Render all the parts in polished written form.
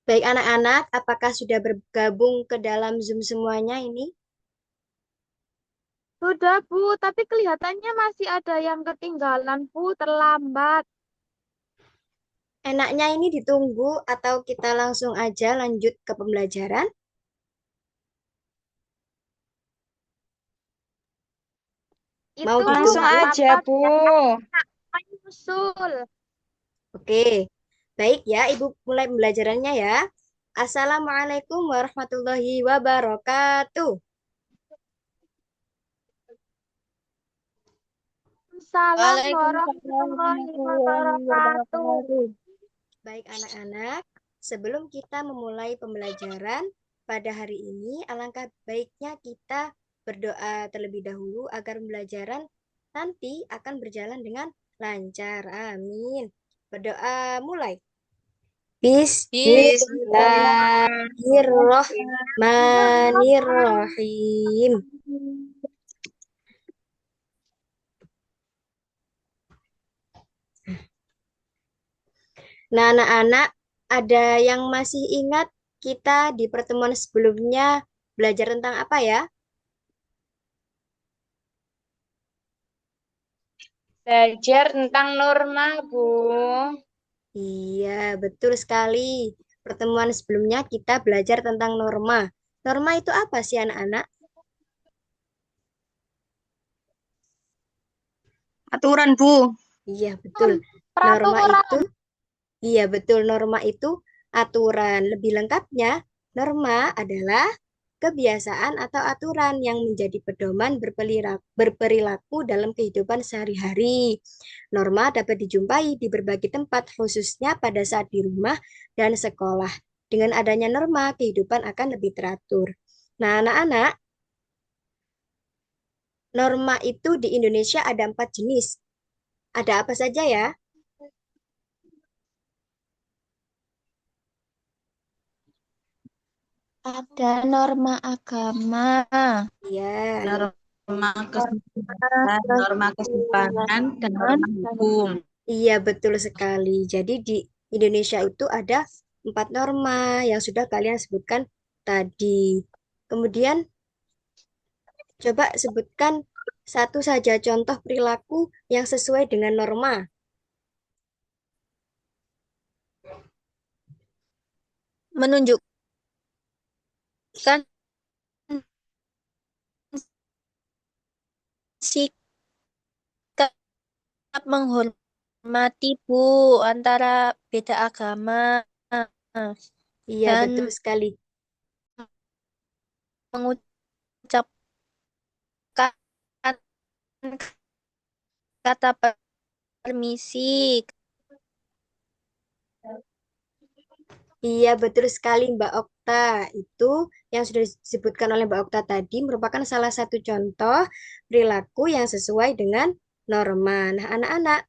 Baik anak-anak, apakah sudah bergabung ke dalam Zoom semuanya ini? Sudah, Bu, tapi kelihatannya masih ada yang ketinggalan, Bu, terlambat. Enaknya ini ditunggu atau kita langsung aja lanjut ke pembelajaran? Mau Itu, Bu, ditunggu? Langsung nggak aja, apa-apa. Bu. Biar anak menyusul. Oke, baik ya, Ibu mulai pembelajarannya ya. Assalamualaikum warahmatullahi wabarakatuh. Salam Waalaikumsalam warahmatullahi warahmatullahi wabarakatuh. wabarakatuh. Baik anak-anak, sebelum kita memulai pembelajaran pada hari ini, alangkah baiknya kita berdoa terlebih dahulu agar pembelajaran nanti akan berjalan dengan lancar. Amin. Berdoa mulai. Bismillahirrahmanirrahim. Bismillahirrahmanirrahim. Nah, anak-anak, ada yang masih ingat kita di pertemuan sebelumnya belajar tentang apa ya? Belajar tentang norma, Bu. Iya, betul sekali. Pertemuan sebelumnya kita belajar tentang norma. Norma itu apa sih anak-anak? Aturan, Bu. Iya, betul. Norma itu, Peraturan. iya betul. Norma itu aturan. Lebih lengkapnya, norma adalah kebiasaan atau aturan yang menjadi pedoman berperilaku dalam kehidupan sehari-hari. Norma dapat dijumpai di berbagai tempat, khususnya pada saat di rumah dan sekolah. Dengan adanya norma, kehidupan akan lebih teratur. Nah, anak-anak, norma itu di Indonesia ada 4 jenis. Ada apa saja ya? Ada norma agama, Iya, Norma norma kesehatan, norma kesopanan, dan peraturan, norma dan hukum. iya betul sekali. Jadi di Indonesia itu ada 4 norma yang sudah kalian sebutkan tadi. Kemudian coba sebutkan satu saja contoh perilaku yang sesuai dengan norma. menunjukkan sikap menghormati, Bu, antara beda agama Iya betul dan sekali. mengucapkan kata permisi. Iya betul sekali Mbak Okta. Itu yang sudah disebutkan oleh Mbak Okta tadi merupakan salah satu contoh perilaku yang sesuai dengan norma. Nah, anak-anak,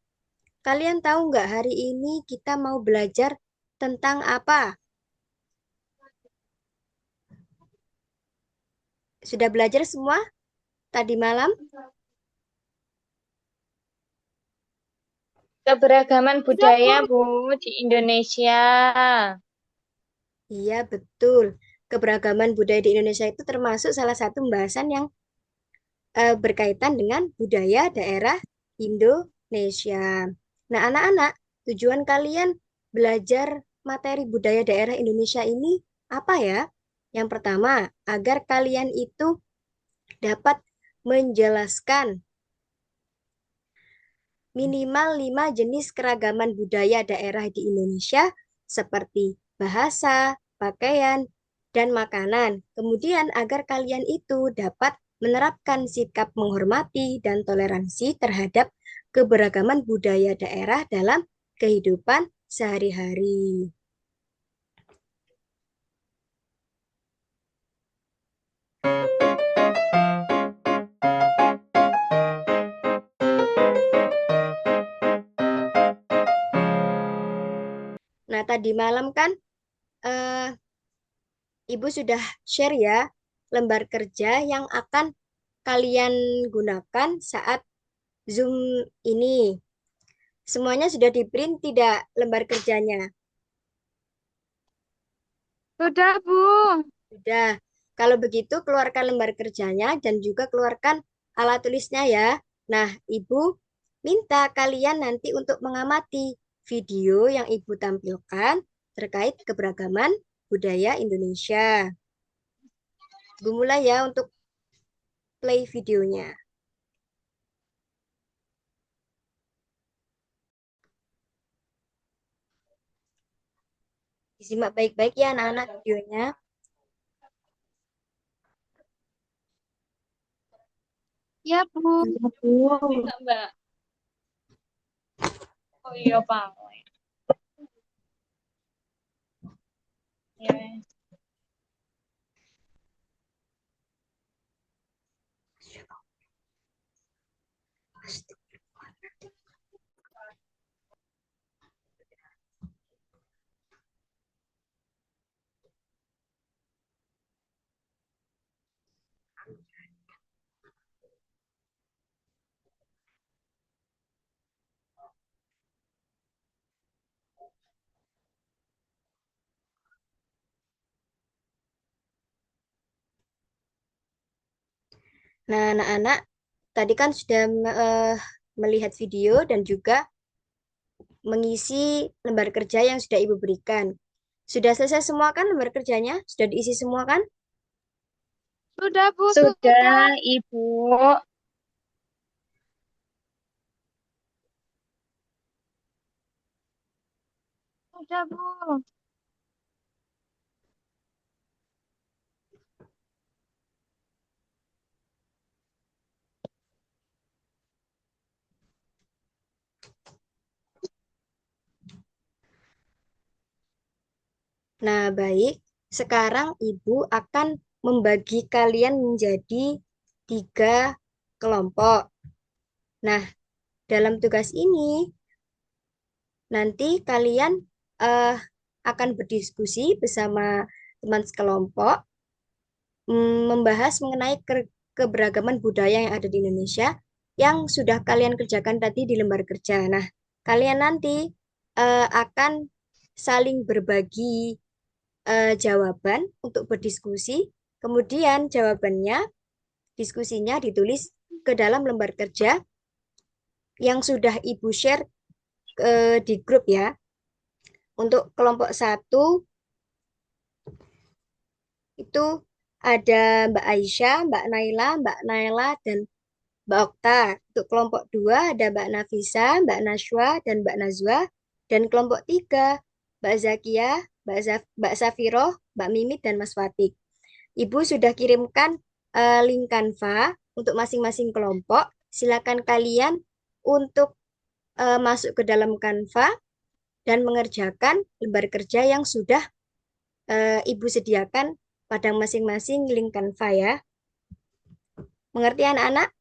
kalian tahu nggak hari ini kita mau belajar tentang apa? Sudah belajar semua tadi malam? Keberagaman Sudah, Bu. budaya, Bu, di Indonesia. Iya, betul. Keberagaman budaya di Indonesia itu termasuk salah satu pembahasan yang berkaitan dengan budaya daerah Indonesia. Nah, anak-anak, tujuan kalian belajar materi budaya daerah Indonesia ini apa ya? Yang pertama, agar kalian itu dapat menjelaskan minimal 5 jenis keragaman budaya daerah di Indonesia seperti bahasa, pakaian, dan makanan. Kemudian agar kalian itu dapat menerapkan sikap menghormati dan toleransi terhadap keberagaman budaya daerah dalam kehidupan sehari-hari. Nah, tadi malam kan eh, Ibu sudah share ya lembar kerja yang akan kalian gunakan saat Zoom ini. Semuanya sudah di print tidak lembar kerjanya? Sudah, Bu. Sudah. Kalau begitu, keluarkan lembar kerjanya dan juga keluarkan alat tulisnya ya. Nah, Ibu minta kalian nanti untuk mengamati video yang Ibu tampilkan terkait keberagaman budaya Indonesia. Ibu mulai ya untuk play videonya. Disimak baik-baik ya anak-anak videonya. Ya, Bu. Enggak, Mbak. Oh iya, Pak. Ya. Nah, anak-anak tadi kan sudah melihat video dan juga mengisi lembar kerja yang sudah Ibu berikan. Sudah selesai semua kan lembar kerjanya? Sudah diisi semua kan? Sudah, Bu. Sudah. Sudah, Ibu. Sudah, Bu. Nah, baik. Sekarang Ibu akan membagi kalian menjadi 3 kelompok. Nah, dalam tugas ini nanti kalian eh, akan berdiskusi bersama teman sekelompok, membahas mengenai keberagaman budaya yang ada di Indonesia yang sudah kalian kerjakan tadi di lembar kerja. Nah, kalian nanti akan saling berbagi jawaban untuk berdiskusi. Kemudian jawabannya, diskusinya ditulis ke dalam lembar kerja yang sudah Ibu share di grup ya. Untuk kelompok 1 itu ada Mbak Aisyah, Mbak Naila, Mbak Naila, dan Mbak Okta. Untuk kelompok 2 ada Mbak Nafisa, Mbak Najwa, dan Mbak Nazwa. Dan kelompok 3 Mbak Zakia, Mbak Safiroh, Mbak Mimit, dan Mas Fatik. Ibu sudah kirimkan link Canva untuk masing-masing kelompok. Silakan kalian untuk masuk ke dalam Canva dan mengerjakan lembar kerja yang sudah Ibu sediakan pada masing-masing link Canva ya. Mengerti anak-anak?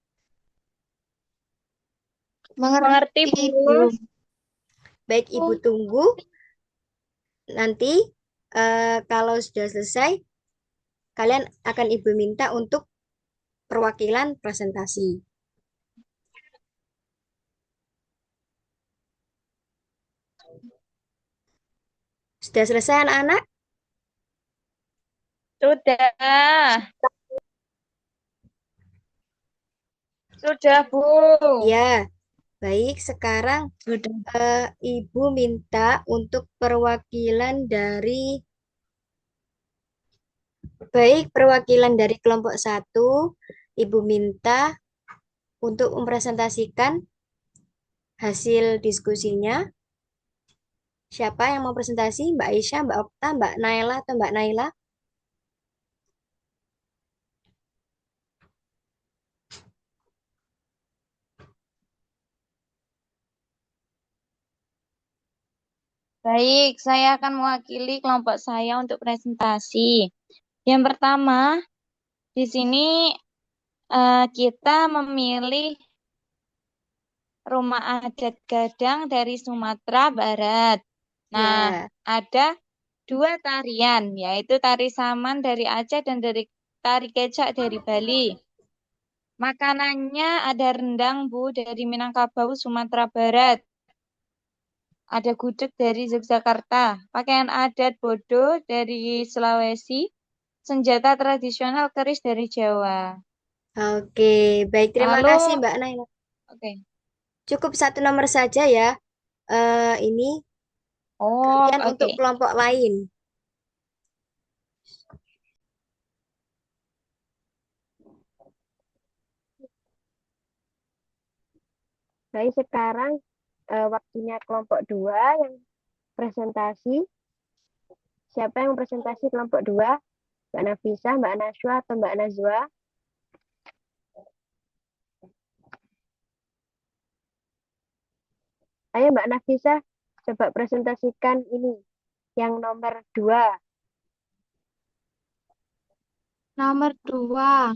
Mengerti, Bu. Baik, Ibu tunggu. Nanti kalau sudah selesai, kalian akan Ibu minta untuk perwakilan presentasi. Sudah selesai anak-anak? Sudah. Sudah, Bu. Ya, baik. Sekarang Sudah. Ibu minta untuk perwakilan dari kelompok 1, Ibu minta untuk mempresentasikan hasil diskusinya. Siapa yang mau presentasi? Mbak Aisyah, Mbak Okta, Mbak Naila, atau Mbak Naila? Baik, saya akan mewakili kelompok saya untuk presentasi. Yang pertama, di sini kita memilih rumah adat Gadang dari Sumatera Barat. Nah, Ya, ada 2 tarian, yaitu tari Saman dari Aceh dan dari tari Kecak dari Bali. Makanannya ada rendang, Bu, dari Minangkabau, Sumatera Barat. ada gudeg dari Yogyakarta, pakaian adat Bodo dari Sulawesi, senjata tradisional keris dari Jawa. Oke, baik. Terima Lalu, kasih Mbak Naila. oke. Cukup satu nomor saja ya. Ini Oh, kemudian untuk oke. kelompok lain. Baik, sekarang waktunya kelompok 2 yang presentasi. Siapa yang presentasi kelompok 2? Mbak Nafisa, Mbak Naswa, atau Mbak Nazwa? Ayo Mbak Nafisa, coba presentasikan ini, yang nomor 2. Nomor 2.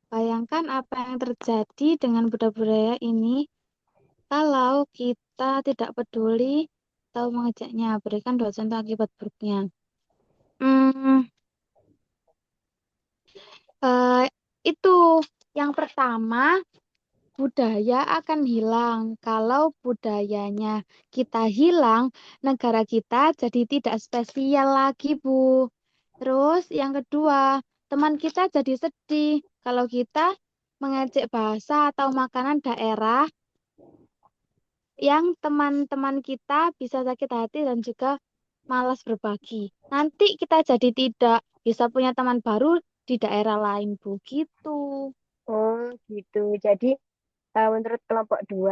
Bayangkan apa yang terjadi dengan budaya-budaya ini kalau kita tidak peduli atau mengejaknya. Berikan 2 contoh akibat buruknya. Hmm, itu yang pertama, budaya akan hilang. Kalau budayanya kita hilang, negara kita jadi tidak spesial lagi, Bu. Terus yang kedua, teman kita jadi sedih kalau kita mengejek bahasa atau makanan daerah yang teman-teman kita bisa sakit hati dan juga malas berbagi. Nanti kita jadi tidak bisa punya teman baru di daerah lain, Bu. Gitu. Oh gitu, jadi menurut kelompok 2,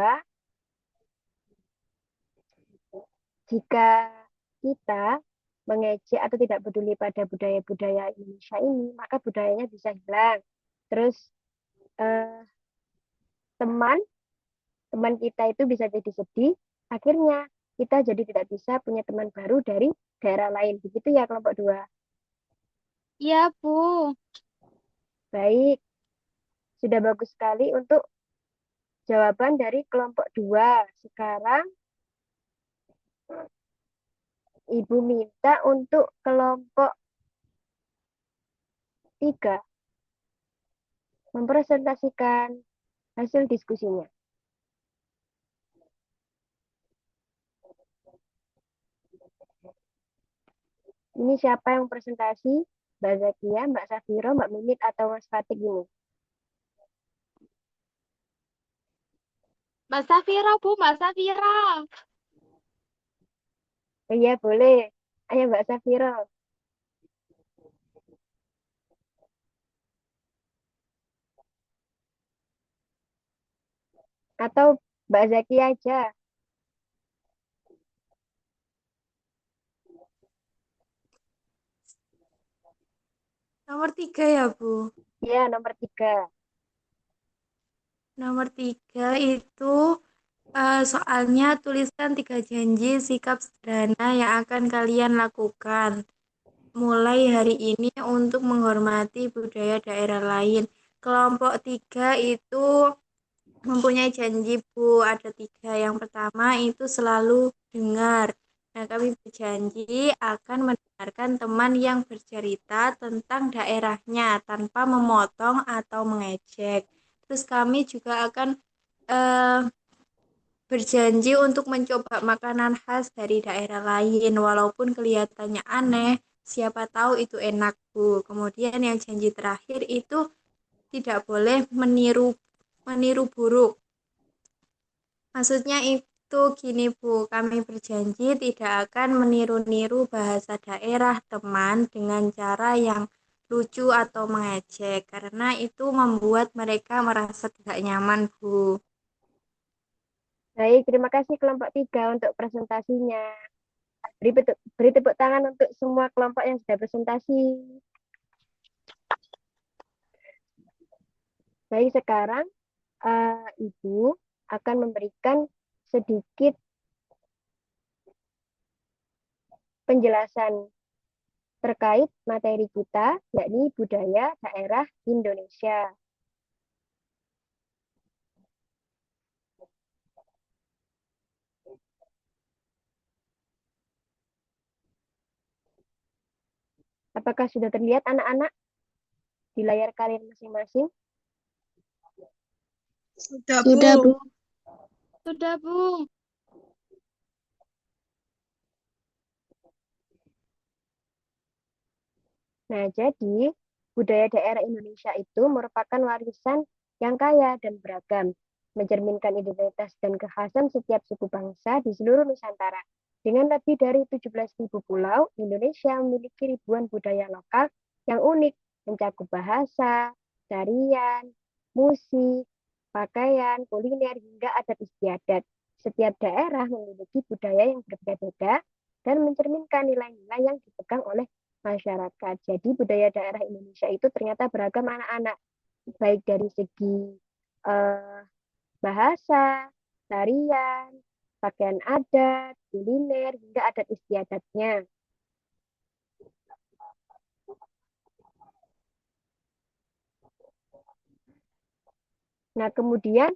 jika kita mengejek atau tidak peduli pada budaya-budaya Indonesia ini, maka budayanya bisa hilang. Terus eh, teman kita itu bisa jadi sedih, akhirnya kita jadi tidak bisa punya teman baru dari daerah lain. Begitu ya kelompok 2. Iya, Bu. Baik, sudah bagus sekali untuk jawaban dari kelompok 2. Sekarang Ibu minta untuk kelompok 3 mempresentasikan hasil diskusinya. Ini siapa yang presentasi? Mbak Zakia, Mbak Safiro, Mbak Mimit, atau Mas Fatik ini? Mbak Safira, Bu. Mbak Safira. Oh iya, boleh. Ayo Mbak Safiro. Atau Mbak Zakia aja. Nomor 3 ya, Bu. Iya, nomor 3. Nomor 3 itu soalnya tuliskan 3 janji sikap sederhana yang akan kalian lakukan mulai hari ini untuk menghormati budaya daerah lain. Kelompok 3 itu mempunyai janji, Bu. Ada 3. Yang pertama itu selalu dengar. Nah, kami berjanji akan mendengarkan teman yang bercerita tentang daerahnya tanpa memotong atau mengejek. Terus kami juga akan eh, berjanji untuk mencoba makanan khas dari daerah lain. Walaupun kelihatannya aneh, siapa tahu itu enak, Bu. Kemudian yang janji terakhir itu tidak boleh meniru buruk. Maksudnya itu gini, Bu, kami berjanji tidak akan meniru-niru bahasa daerah teman dengan cara yang lucu atau mengejek, karena itu membuat mereka merasa tidak nyaman, Bu. Baik, terima kasih kelompok 3 untuk presentasinya. Beri tepuk tangan untuk semua kelompok yang sudah presentasi. Baik, sekarang Ibu akan memberikan sedikit penjelasan terkait materi kita, yakni budaya daerah Indonesia. Apakah sudah terlihat anak-anak di layar kalian masing-masing? Sudah, Bu. Sudah, Bu. Nah, jadi budaya daerah Indonesia itu merupakan warisan yang kaya dan beragam, mencerminkan identitas dan kekhasan setiap suku bangsa di seluruh Nusantara. Dengan lebih dari 17.000 pulau, Indonesia memiliki ribuan budaya lokal yang unik, mencakup bahasa, tarian, musik, pakaian, kuliner, hingga adat istiadat. Setiap daerah memiliki budaya yang berbeda-beda dan mencerminkan nilai-nilai yang dipegang oleh masyarakat. Jadi budaya daerah Indonesia itu ternyata beragam anak-anak, baik dari segi bahasa, tarian, pakaian adat, kuliner, hingga adat istiadatnya. Nah, kemudian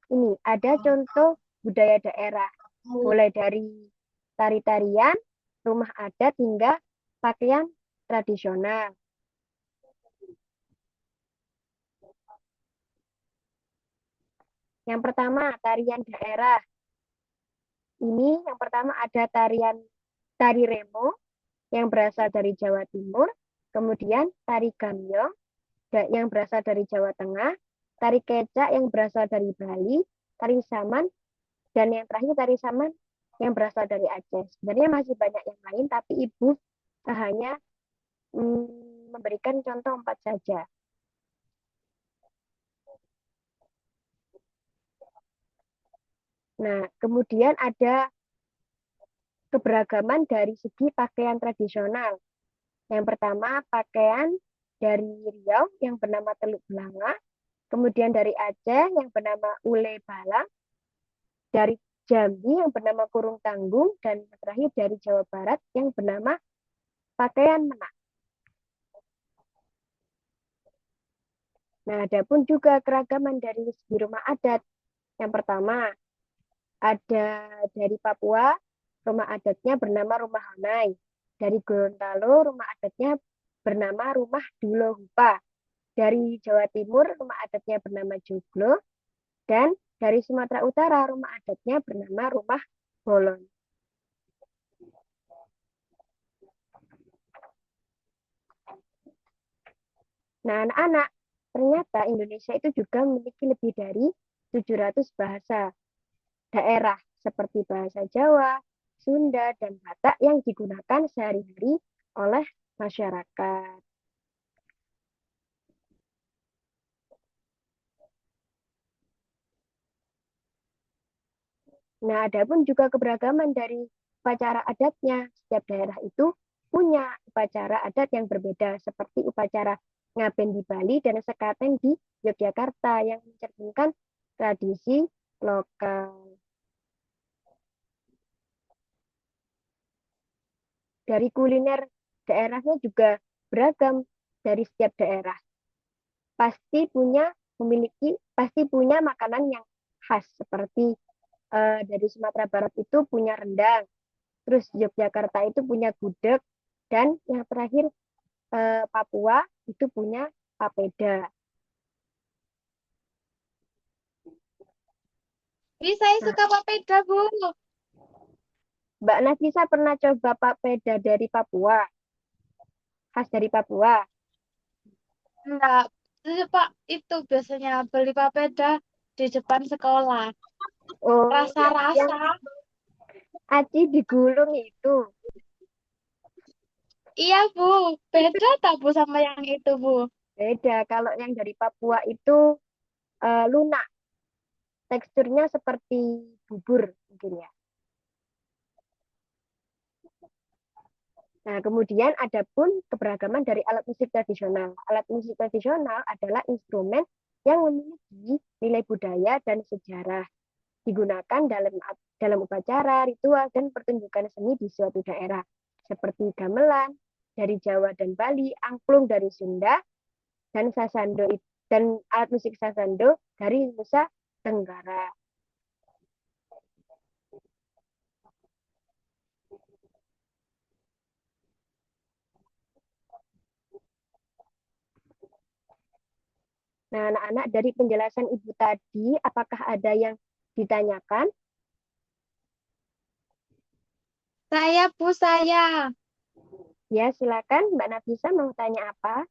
ini ada contoh budaya daerah, mulai dari tari-tarian, rumah adat, hingga pakaian tradisional. Yang pertama, tarian daerah. Ini yang pertama ada tari remo yang berasal dari Jawa Timur, kemudian tari gamyong yang berasal dari Jawa Tengah, tari kecak yang berasal dari Bali, tari saman, dan yang terakhir tari saman yang berasal dari Aceh. Sebenarnya masih banyak yang lain, tapi Ibu hanya memberikan contoh 4 saja. Nah, kemudian ada keberagaman dari segi pakaian tradisional. Yang pertama, pakaian dari Riau yang bernama Teluk Belanga, kemudian dari Aceh yang bernama Ule Balang, dari Jambi yang bernama Kurung Tanggung, dan terakhir dari Jawa Barat yang bernama pakaian Menak. Nah, ada pun juga keragaman dari segi rumah adat. Yang pertama, ada dari Papua, rumah adatnya bernama Rumah Hanai. Dari Gorontalo, rumah adatnya bernama Rumah Dulo Hupa. Dari Jawa Timur, rumah adatnya bernama Joglo. Dan dari Sumatera Utara, rumah adatnya bernama Rumah Bolon. Nah, anak-anak, ternyata Indonesia itu juga memiliki lebih dari 700 bahasa daerah seperti bahasa Jawa, Sunda, dan Batak yang digunakan sehari-hari oleh masyarakat. Nah, ada pun juga keberagaman dari upacara adatnya. Setiap daerah itu punya upacara adat yang berbeda, seperti upacara ngaben di Bali dan sekaten di Yogyakarta yang mencerminkan tradisi lokal. Dari kuliner daerahnya juga beragam dari setiap daerah. Pasti punya makanan yang khas, seperti dari Sumatera Barat itu punya rendang, terus Yogyakarta itu punya gudeg, dan yang terakhir Papua itu punya papeda. Saya suka papeda, Bu. Mbak Nafisa pernah coba papeda dari Papua? Khas dari Papua? Enggak. Pak, itu biasanya beli papeda di depan sekolah. Oh, yang Rasa-rasa. aci digulung itu. Iya, Bu. Beda tak, Bu, sama yang itu, Bu? Beda. Kalau yang dari Papua itu lunak. Teksturnya seperti bubur mungkin ya. Nah, kemudian ada pun keberagaman dari alat musik tradisional. Alat musik tradisional adalah instrumen yang memiliki nilai budaya dan sejarah. Digunakan dalam upacara, ritual, dan pertunjukan seni di suatu daerah. Seperti gamelan dari Jawa dan Bali, angklung dari Sunda, dan sasando dan alat musik sasando dari Nusa Tenggara. Nah, anak-anak, dari penjelasan Ibu tadi, apakah ada yang ditanyakan? Saya, Bu, saya. Ya, silakan Mbak Nafisa mau tanya apa?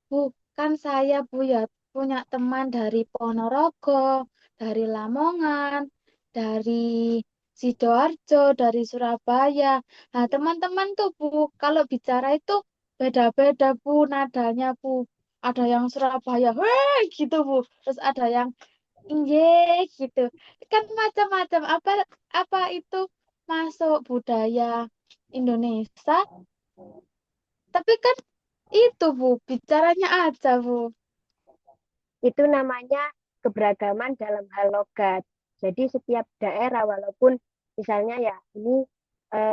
Bukan saya Bu ya punya teman dari Ponorogo, dari Lamongan, dari Sidoarjo, dari Surabaya. Nah, teman-teman tuh Bu, kalau bicara itu beda-beda Bu nadanya Bu. Ada yang Surabaya, hei gitu Bu. Terus ada yang iye gitu. Kan macam-macam. Apa itu masuk budaya Indonesia? Tapi kan itu Bu, bicaranya aja Bu. Itu namanya keberagaman dalam hal logat. Jadi setiap daerah walaupun misalnya ya ini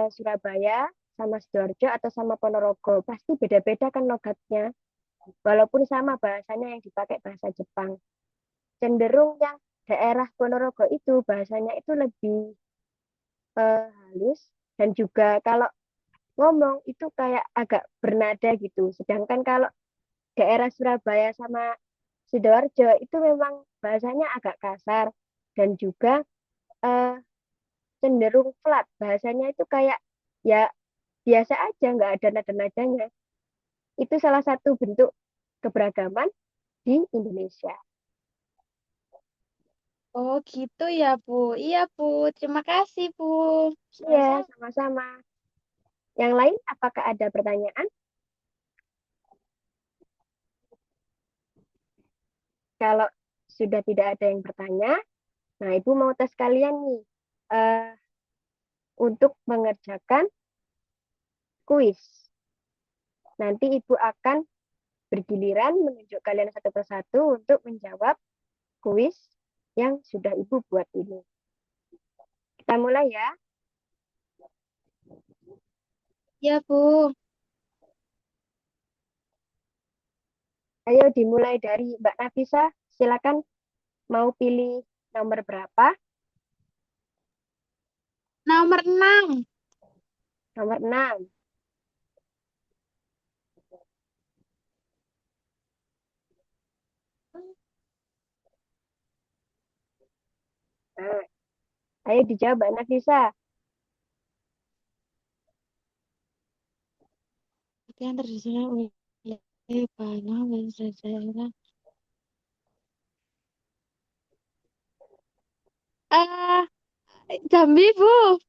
Surabaya sama Sidoarjo atau sama Ponorogo pasti beda-beda kan logatnya. Walaupun sama bahasanya yang dipakai bahasa Jepang. Cenderung yang daerah Ponorogo itu bahasanya itu lebih halus dan juga kalau ngomong itu kayak agak bernada gitu. Sedangkan kalau daerah Surabaya sama Sidoarjo itu memang bahasanya agak kasar dan juga eh, cenderung flat. Bahasanya itu kayak ya biasa aja, nggak ada nada-nadanya. Itu salah satu bentuk keberagaman di Indonesia. Oh gitu ya Bu. Iya Bu, terima kasih Bu. Iya, sama-sama. Yang lain, apakah ada pertanyaan? Kalau sudah tidak ada yang bertanya, nah Ibu mau tes kalian nih untuk mengerjakan kuis. Nanti Ibu akan bergiliran menunjuk kalian satu persatu untuk menjawab kuis yang sudah Ibu buat ini. Kita mulai ya. Ya Bu. Ayo dimulai dari Mbak Nafisa. Silakan mau pilih nomor berapa? Nomor 6. Nomor 6. Nah, ayo dijawab Mbak Nafisa. Latihan tradisional oleh banyak daerah. Jambi Bu.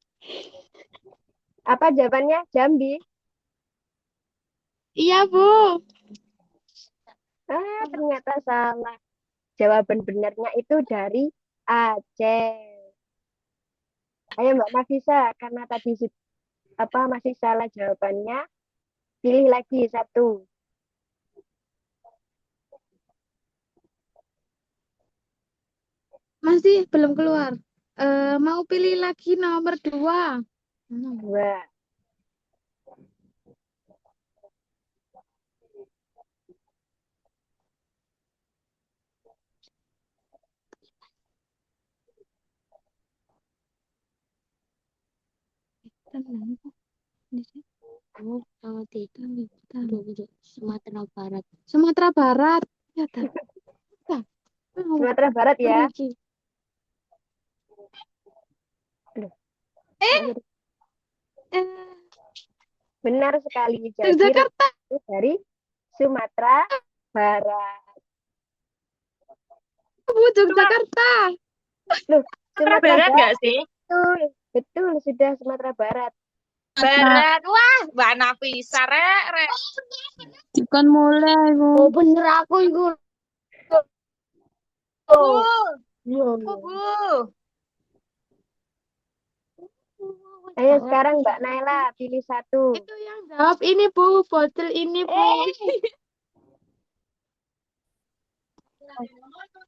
Apa jawabannya? Jambi. Iya Bu. Ternyata salah. Jawaban benarnya itu dari Aceh. Ayo Mbak Nafisa, karena tadi masih salah jawabannya, pilih lagi satu. Masih belum keluar. Mau pilih lagi nomor 2. Dua. Oh, kalau tidak kita untuk Sumatera Barat. Sumatera Barat. Ya, tak. Sumatera Barat ya. Aduh. Benar sekali jadi Jakarta. dari Sumatera Barat. Bu, Yogyakarta. Loh, Sumatera Sumatera Barat Barat. nggak sih? Betul, betul sudah Sumatera Barat. Barat. Wah, Mbak Nafisa, rek. Bukan mulai, Bu. Oh bener aku itu. Bu, Iya, Bu, iya. Bu. Ayo sekarang Mbak Naila pilih satu. Itu yang jawab ini Bu, botol ini Bu.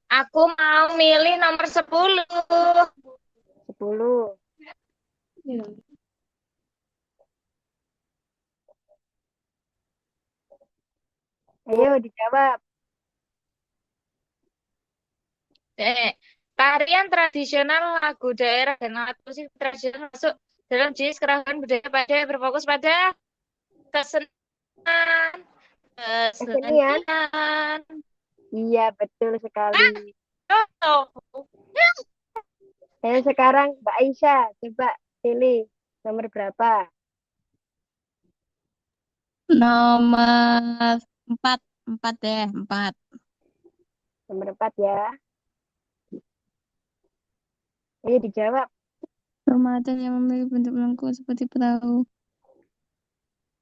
Aku mau milih nomor 10. 10. Ya. Ayo dijawab. Tarian tradisional lagu daerah dan alat musik tradisional masuk dalam jenis keragaman budaya pada berfokus pada kesenian, Kesenian. kesenian. Iya, betul sekali. Oh, Ayo sekarang Mbak Aisyah, coba pilih nomor berapa? Nomor 4. 4 deh, 4. Nomor 4 ya. Ayo dijawab. Remaja yang memiliki bentuk melengkung seperti perahu.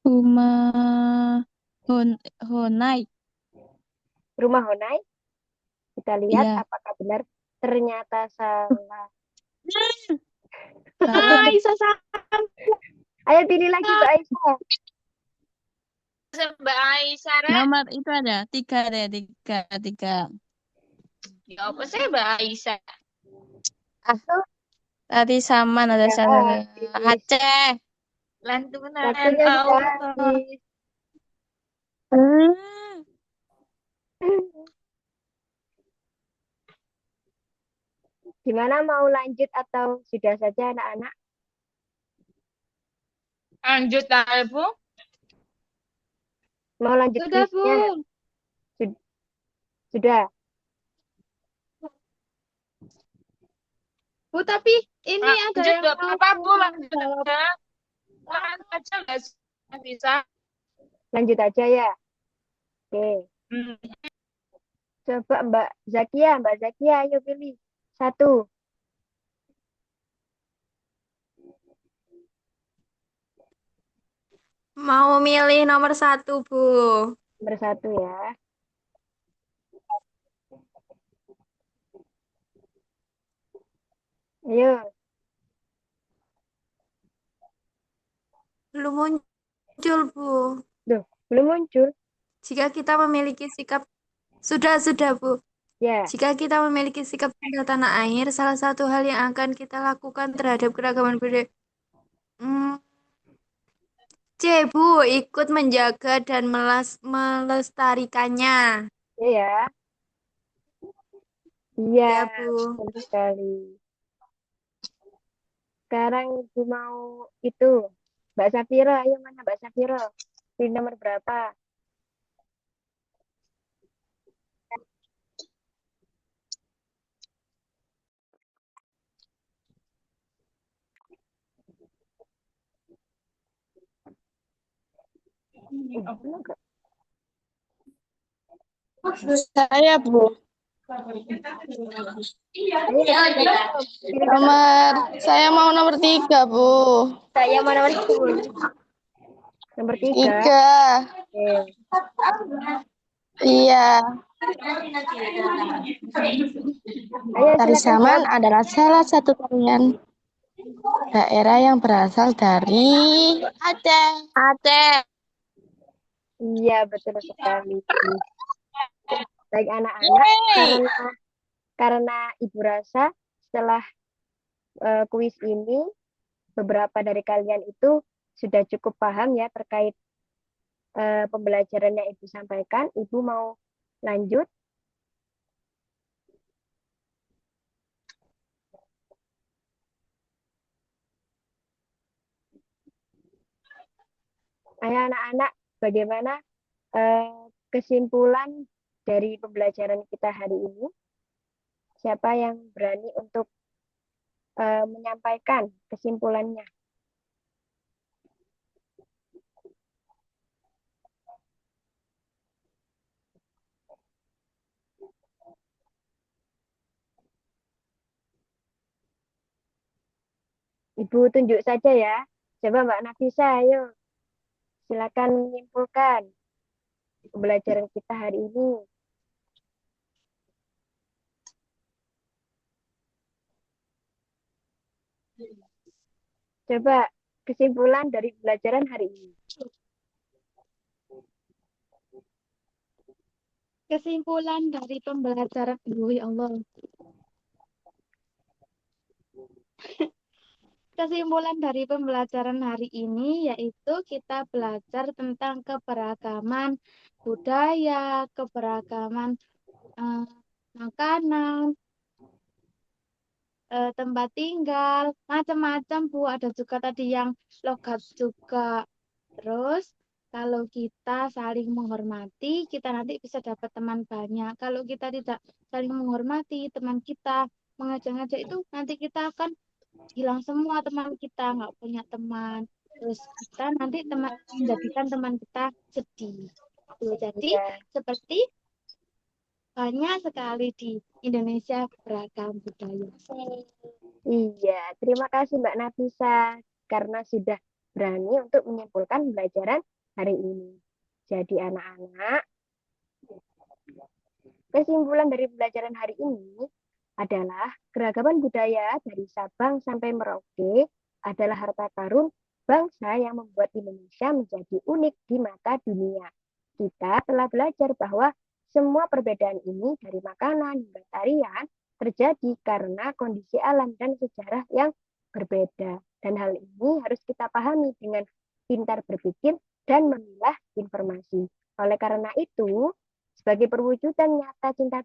Rumah Honai. Rumah Honai. Kita lihat Iya. apakah benar. Ternyata salah. Salah. Aisyah sama. Ayo pilih lagi Mbak Aisyah. Mbak Aisyah, Rek. Nomor itu ada 3 deh, 3. Ya apa sih Mbak Aisyah? Tadi sama ada Ya, salah. habis. Aceh. Lantunan Waktunya sudah Allah. habis. Gimana, mau lanjut atau sudah saja anak-anak? Lanjut lah, Bu. Mau lanjut Sudah, Bu. kuisnya? Sudah. Bu, tapi ini ada Lanjut yang gak mau apa-apa, Bu. Lanjut jawab. aja. Lanjut aja nggak bisa. Lanjut aja ya. Oke. Hmm. Coba Mbak Zakia, ayo pilih. 1. Mau milih nomor 1, Bu. Nomor 1 ya. Ayo. Belum muncul, Bu. Duh, belum muncul. Jika kita memiliki sikap sudah, Bu. Ya. Jika kita memiliki sikap cinta tanah air, salah satu hal yang akan kita lakukan terhadap keragaman budaya. C, Bu, ikut menjaga dan melestarikannya. Ya ya. Iya, Ya, Bu. betul sekali. Sekarang Ibu mau itu. Mbak Safira, ayo mana Mbak Safira? Pilih nomor berapa? Belum nggak? Saya, Bu. Ayo, pilih Nomor saya mau nomor 3, Bu. saya mau nomor 1. Nomor 3. 3. Oke. Iya. Ayo Tari silakan Saman jawab. adalah salah satu tarian daerah yang berasal dari Aceh. Aceh. Iya, betul sekali. Baik anak-anak, karena Ibu rasa setelah kuis ini beberapa dari kalian itu sudah cukup paham ya terkait pembelajaran yang Ibu sampaikan. Ibu mau lanjut? Ayo anak-anak, bagaimana kesimpulan dari pembelajaran kita hari ini? Siapa yang berani untuk menyampaikan kesimpulannya? Ibu tunjuk saja ya. Coba Mbak Nafisa, ayo. Silakan menyimpulkan pembelajaran kita hari ini. Coba kesimpulan dari pembelajaran hari ini. Kesimpulan dari pembelajaran, ya Allah. Kesimpulan dari pembelajaran hari ini yaitu kita belajar tentang keberagaman budaya, keberagaman makanan, tempat tinggal, macam-macam Bu. Ada juga tadi yang logat juga. Terus kalau kita saling menghormati, kita nanti bisa dapat teman banyak. Kalau kita tidak saling menghormati, teman kita mengajak-ngajak itu nanti kita akan hilang semua teman kita, nggak punya teman. terus kita nanti menjadikan teman kita sedih. Tuh, jadi Iya. seperti banyak sekali di Indonesia beragam budaya. Iya, terima kasih Mbak Nafisa karena sudah berani untuk menyimpulkan pembelajaran hari ini. Jadi anak-anak, kesimpulan dari pembelajaran hari ini adalah keragaman budaya dari Sabang sampai Merauke adalah harta karun bangsa yang membuat Indonesia menjadi unik di mata dunia. Kita telah belajar bahwa semua perbedaan ini dari makanan hingga tarian terjadi karena kondisi alam dan sejarah yang berbeda. Dan hal ini harus kita pahami dengan pintar berpikir dan memilah informasi. Oleh karena itu, sebagai perwujudan nyata cinta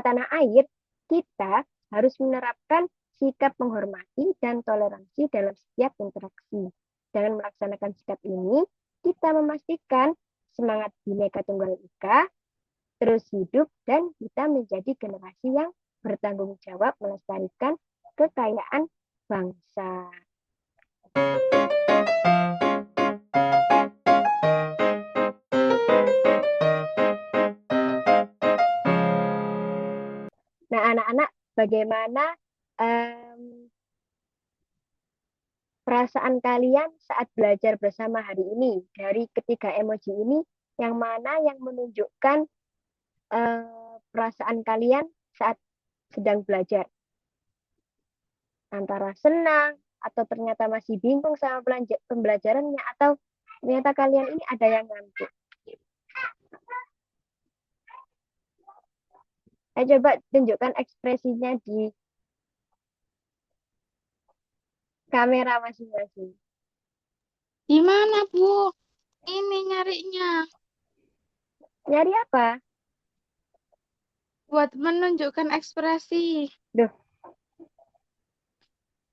tanah air, kita harus menerapkan sikap menghormati dan toleransi dalam setiap interaksi. Dengan melaksanakan sikap ini, kita memastikan semangat Bhinneka Tunggal Ika terus hidup dan kita menjadi generasi yang bertanggung jawab melestarikan kekayaan bangsa. Nah, anak-anak, bagaimana perasaan kalian saat belajar bersama hari ini? Dari ketiga emoji ini, yang mana yang menunjukkan perasaan kalian saat sedang belajar? Antara senang, atau ternyata masih bingung sama pembelajarannya, atau ternyata kalian ini ada yang ngantuk. Saya coba tunjukkan ekspresinya di kamera masing-masing. Gimana, Bu? Ini nyarinya. Nyari apa? Buat menunjukkan ekspresi. Duh,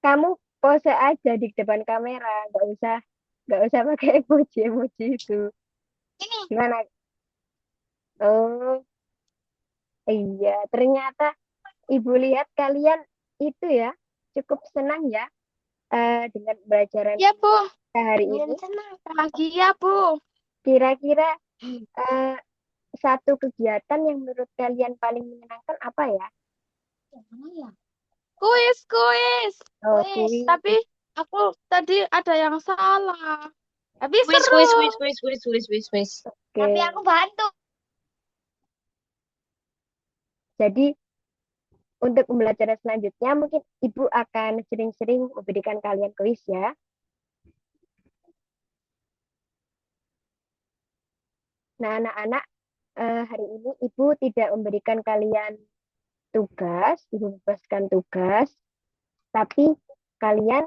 kamu pose aja di depan kamera, nggak usah pakai emoji itu. Ini. Gimana? Oh, iya, ternyata Ibu lihat kalian itu ya cukup senang ya dengan pembelajaran Ya, Bu. hari ini. Bahagia, Bu. Kira-kira satu kegiatan yang menurut kalian paling menyenangkan apa ya? Kuis. Oh, kuis. Tapi aku tadi ada yang salah. Tapi Wis, seru. wis. Oke. Tapi aku bantu. Jadi untuk pembelajaran selanjutnya mungkin Ibu akan sering-sering memberikan kalian kuis ya. Nah, anak-anak, hari ini Ibu tidak memberikan kalian tugas, Ibu bebaskan tugas, tapi kalian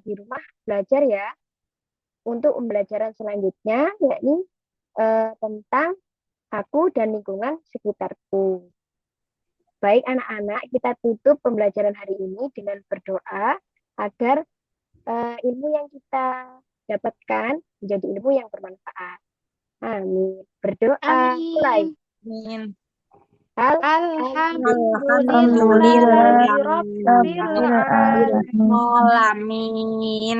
di rumah belajar ya untuk pembelajaran selanjutnya, yakni tentang aku dan lingkungan sekitarku. Baik anak-anak, kita tutup pembelajaran hari ini dengan berdoa agar ilmu yang kita dapatkan menjadi ilmu yang bermanfaat. Amin. Berdoa mulai. Amin. Alhamdulillahirobbilalamin.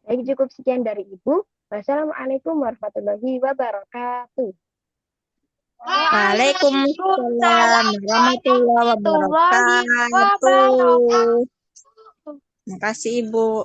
Baik, cukup sekian dari Ibu. Wassalamualaikum warahmatullahi wabarakatuh. Waalaikumsalam warahmatullahi wabarakatuh. Terima kasih, Ibu.